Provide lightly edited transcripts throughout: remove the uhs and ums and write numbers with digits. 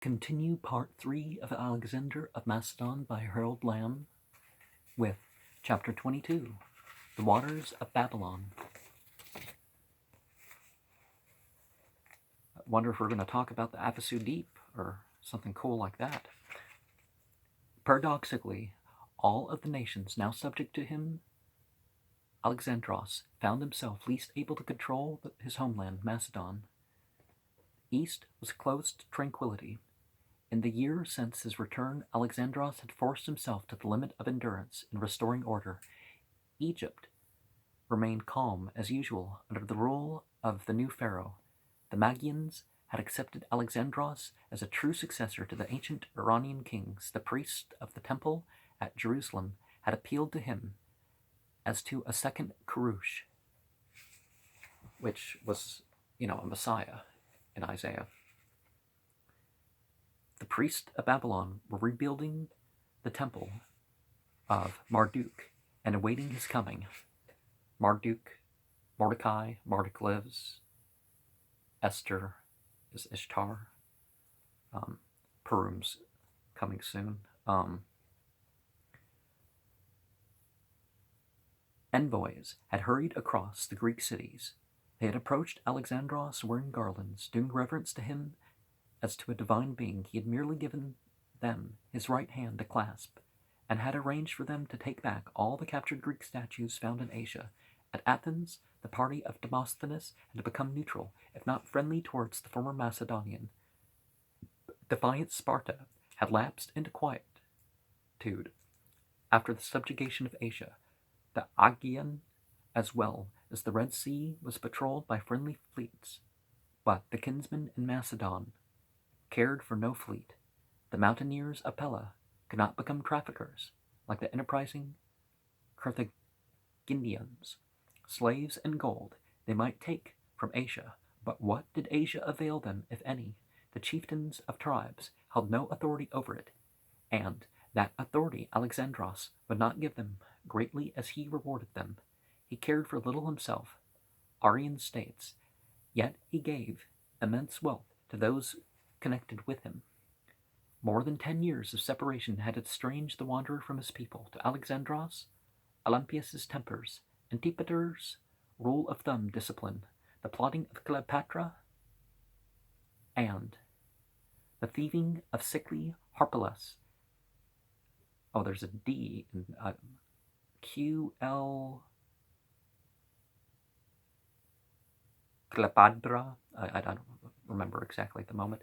Continue part 3 of Alexander of Macedon by Harold Lamb with chapter 22, The Waters of Babylon. I wonder if we're going to talk about the Apisu Deep or something cool like that. Paradoxically, all of the nations now subject to him, Alexandros found himself least able to control his homeland, Macedon. East was close to tranquility. In the year since his return, Alexandros had forced himself to the limit of endurance in restoring order. Egypt remained calm as usual under the rule of the new pharaoh. The Magians had accepted Alexandros as a true successor to the ancient Iranian kings. The priest of the temple at Jerusalem had appealed to him as to a second Kurush, which was, a Messiah in Isaiah. The priests of Babylon were rebuilding the temple of Marduk and awaiting his coming. Mordecai lives. Esther is Ishtar. Purum's coming soon. Envoys had hurried across the Greek cities. They had approached Alexandros wearing garlands, doing reverence to him as to a divine being. He had merely given them his right hand to clasp, and had arranged for them to take back all the captured Greek statues found in Asia. At Athens, the party of Demosthenes had become neutral, if not friendly, towards the former Macedonian. Defiant Sparta had lapsed into quietude after the subjugation of Asia. The Aegean, as well as the Red Sea, was patrolled by friendly fleets, but the kinsmen in Macedon cared for no fleet. The mountaineers of Pella could not become traffickers like the enterprising Carthaginians. Slaves and gold they might take from Asia, but what did Asia avail them, if any? The chieftains of tribes held no authority over it, and that authority Alexandros would not give them, greatly as he rewarded them. He cared for little himself, Aryan states, yet he gave immense wealth to those connected with him. More than 10 years of separation had estranged the wanderer from his people. To Alexandros, Olympias's tempers, Antipater's rule of thumb discipline, the plotting of Cleopatra, and the thieving of sickly Harpalus. Oh, there's a D in QL Cleopatra. I don't remember exactly at the moment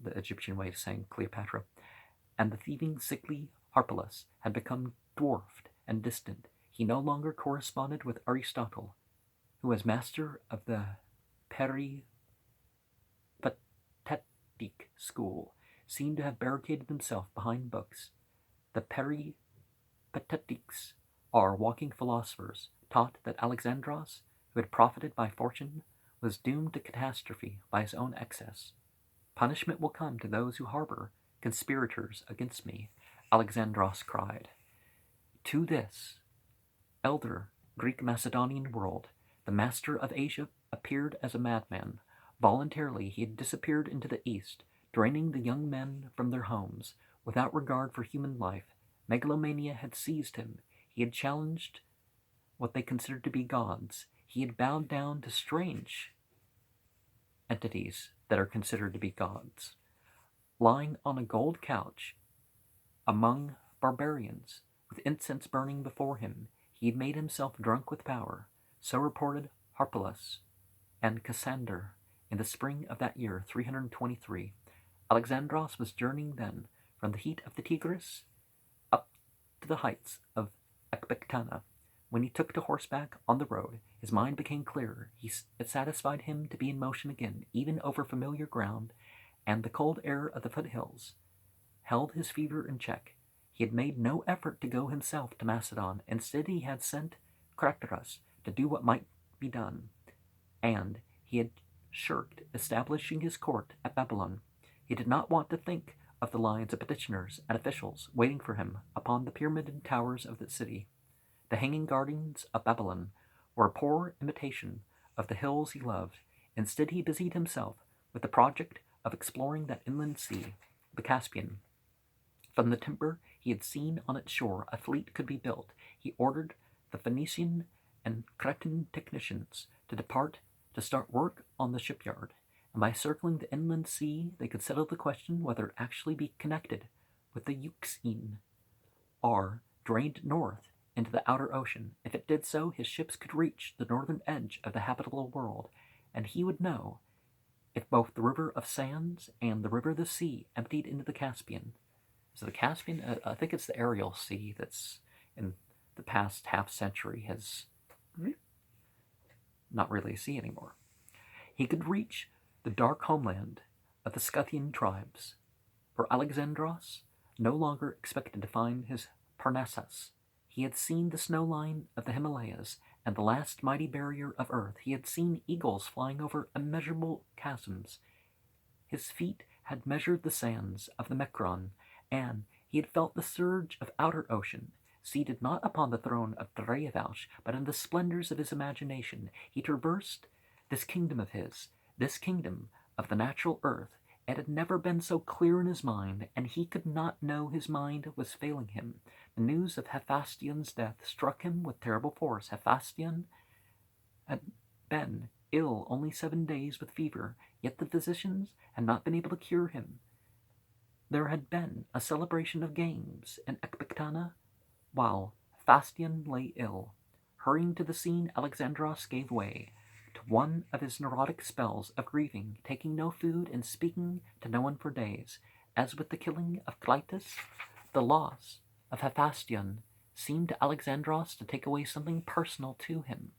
the Egyptian way of saying Cleopatra. And the thieving, sickly Harpalus had become dwarfed and distant. He no longer corresponded with Aristotle, who, as master of the Peripatetic school, seemed to have barricaded himself behind books. The Peripatetics are walking philosophers, taught that Alexandros, who had profited by fortune, was doomed to catastrophe by his own excess. Punishment will come to those who harbor conspirators against me, Alexandros cried. To this elder Greek Macedonian world, the master of Asia appeared as a madman. Voluntarily he had disappeared into the east, draining the young men from their homes. Without regard for human life, megalomania had seized him. He had challenged what they considered to be gods. He had bowed down to strange entities that are considered to be gods. Lying on a gold couch among barbarians, with incense burning before him, he had made himself drunk with power. So reported Harpalus and Cassander in the spring of that year, 323. Alexandros was journeying then from the heat of the Tigris up to the heights of Ecbatana. When he took to horseback on the road, his mind became clearer. It satisfied him to be in motion again, even over familiar ground, and the cold air of the foothills held his fever in check. He had made no effort to go himself to Macedon. Instead, he had sent Caractacus to do what might be done, and he had shirked establishing his court at Babylon. He did not want to think of the lines of petitioners and officials waiting for him upon the pyramided towers of the city. The hanging gardens of Babylon were a poor imitation of the hills he loved. Instead, he busied himself with the project of exploring that inland sea, the Caspian. From the timber he had seen on its shore, a fleet could be built. He ordered the Phoenician and Cretan technicians to depart to start work on the shipyard, and by circling the inland sea they could settle the question whether it actually be connected with the Euxine, or drained north into the outer ocean. If it did so, his ships could reach the northern edge of the habitable world, and he would know if both the river of sands and the river of the sea emptied into the Caspian. So the Caspian, I think it's the Aral Sea that's in the past half century has not really a sea anymore. He could reach the dark homeland of the Scythian tribes, for Alexandros no longer expected to find his Parnassus. He had seen the snow line of the Himalayas and the last mighty barrier of earth. He had seen eagles flying over immeasurable chasms. His feet had measured the sands of the Mekron, and he had felt the surge of outer ocean. Seated not upon the throne of 3XXIIA, but in the splendors of his imagination, he traversed this kingdom of his, this kingdom of the natural earth. It had never been so clear in his mind, and he could not know his mind was failing him. The news of Hephaestion's death struck him with terrible force. Hephaestion had been ill only 7 days with fever, yet the physicians had not been able to cure him. There had been a celebration of games in Ecbatana while Hephaestion lay ill. Hurrying to the scene, Alexandros gave way to one of his neurotic spells of grieving, taking no food and speaking to no one for days. As with the killing of Clytus, the loss of Hephaestion seemed to Alexandros to take away something personal to him.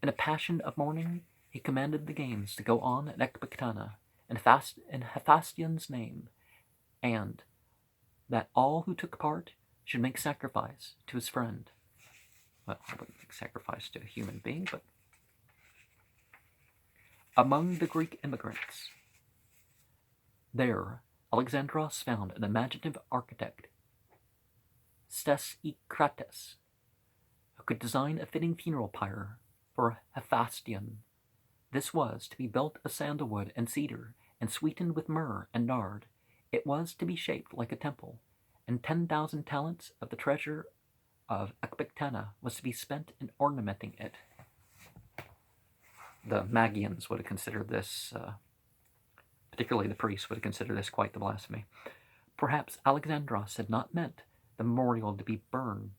In a passion of mourning, he commanded the games to go on at Ecbatana in Hephaestion's name, and that all who took part should make sacrifice to his friend. Well, I wouldn't make sacrifice to a human being, but among the Greek immigrants, there Alexandros found an imaginative architect, 3XXIIA, who could design a fitting funeral pyre for Hephaestion. This was to be built of sandalwood and cedar, and sweetened with myrrh and nard. It was to be shaped like a temple, and 10,000 talents of the treasure of Ecbatana was to be spent in ornamenting it. The Magians would have considered this, particularly the priests, would have considered this quite the blasphemy. Perhaps Alexandros had not meant the memorial to be burn,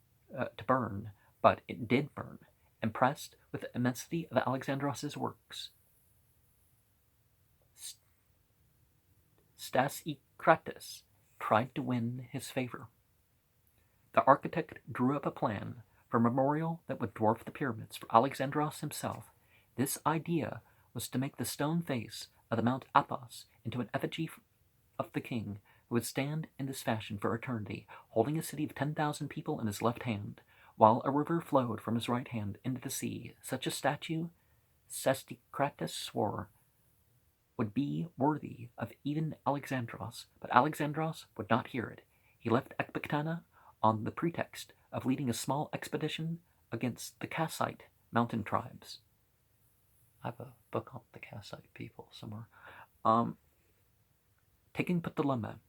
but it did burn, impressed with the immensity of Alexandros's works. 3XXIIA tried to win his favor. The architect drew up a plan for a memorial that would dwarf the pyramids for Alexandros himself. This idea was to make the stone face of the Mount Athos into an effigy of the king, who would stand in this fashion for eternity, holding a city of 10,000 people in his left hand, while a river flowed from his right hand into the sea. Such a statue, 3XXIIA swore, would be worthy of even Alexandros, but Alexandros would not hear it. He left Ecbatana on the pretext of leading a small expedition against the Kassite mountain tribes. I have a book on the Kassite people somewhere. Taking Ptolemy,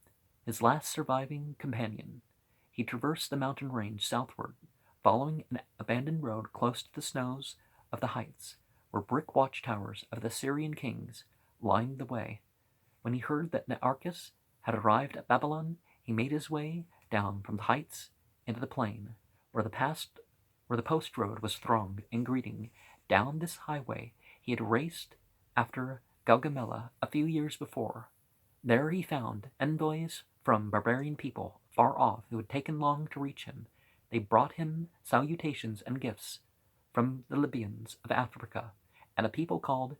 his last surviving companion, he traversed the mountain range southward, following an abandoned road close to the snows of the heights, where brick watchtowers of the Syrian kings lined the way. When he heard that Nearchus had arrived at Babylon, he made his way down from the heights into the plain, where the post road was thronged in greeting. Down this highway he had raced after Gaugamela a few years before. There he found envoys from barbarian people far off who had taken long to reach him. They brought him salutations and gifts from the Libyans of Africa, and a people called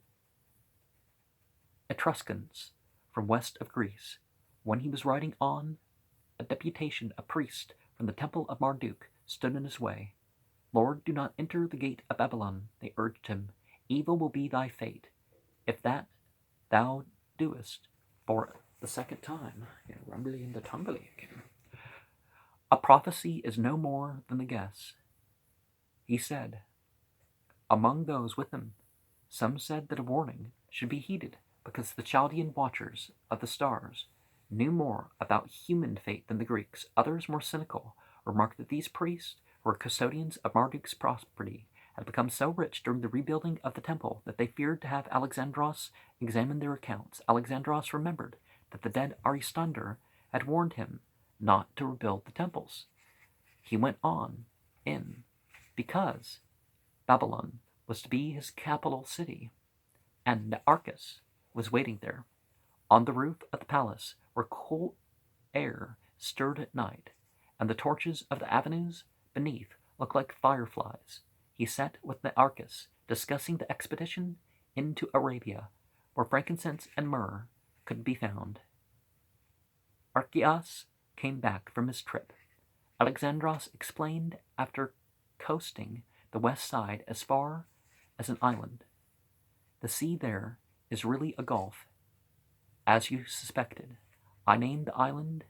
Etruscans from west of Greece. When he was riding on, a deputation of priests from the temple of Marduk stood in his way. Lord, do not enter the gate of Babylon, they urged him. Evil will be thy fate, if that thou doest. For the second time, rumbly and the tumbly again. A prophecy is no more than a guess. He said, among those with him, some said that a warning should be heeded because the Chaldean watchers of the stars knew more about human fate than the Greeks. Others, more cynical, remarked that these priests, who were custodians of Marduk's property, had become so rich during the rebuilding of the temple that they feared to have Alexandros examine their accounts. Alexandros remembered that the dead Aristander had warned him not to rebuild the temples. He went on in because Babylon was to be his capital city, and Nearchus was waiting there, on the roof of the palace, where cool air stirred at night, and the torches of the avenues beneath looked like fireflies. He sat with Nearchus, discussing the expedition into Arabia, where frankincense and myrrh could be found. Archias came back from his trip. Alexandros explained after coasting the west side as far as an island. The sea there is really a gulf, as you suspected. I named the island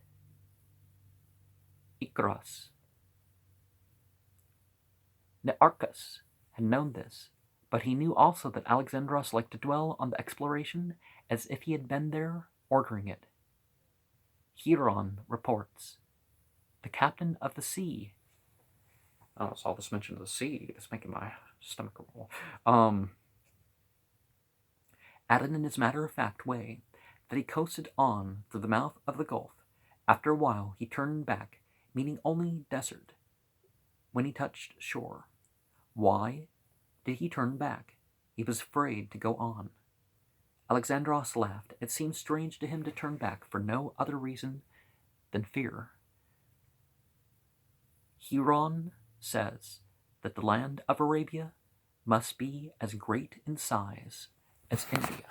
Icarus. Nearchus had known this, but he knew also that Alexandros liked to dwell on the exploration as if he had been there ordering it. Hieron reports, the captain of the sea. Oh, it's all this mention of the sea. It's making my stomach roll. Added in his matter-of-fact way that he coasted on through the mouth of the gulf. After a while, he turned back, meaning only desert, when he touched shore. Why did he turn back? He was afraid to go on. Alexandros laughed. It seemed strange to him to turn back for no other reason than fear. Hieron says that the land of Arabia must be as great in size as India.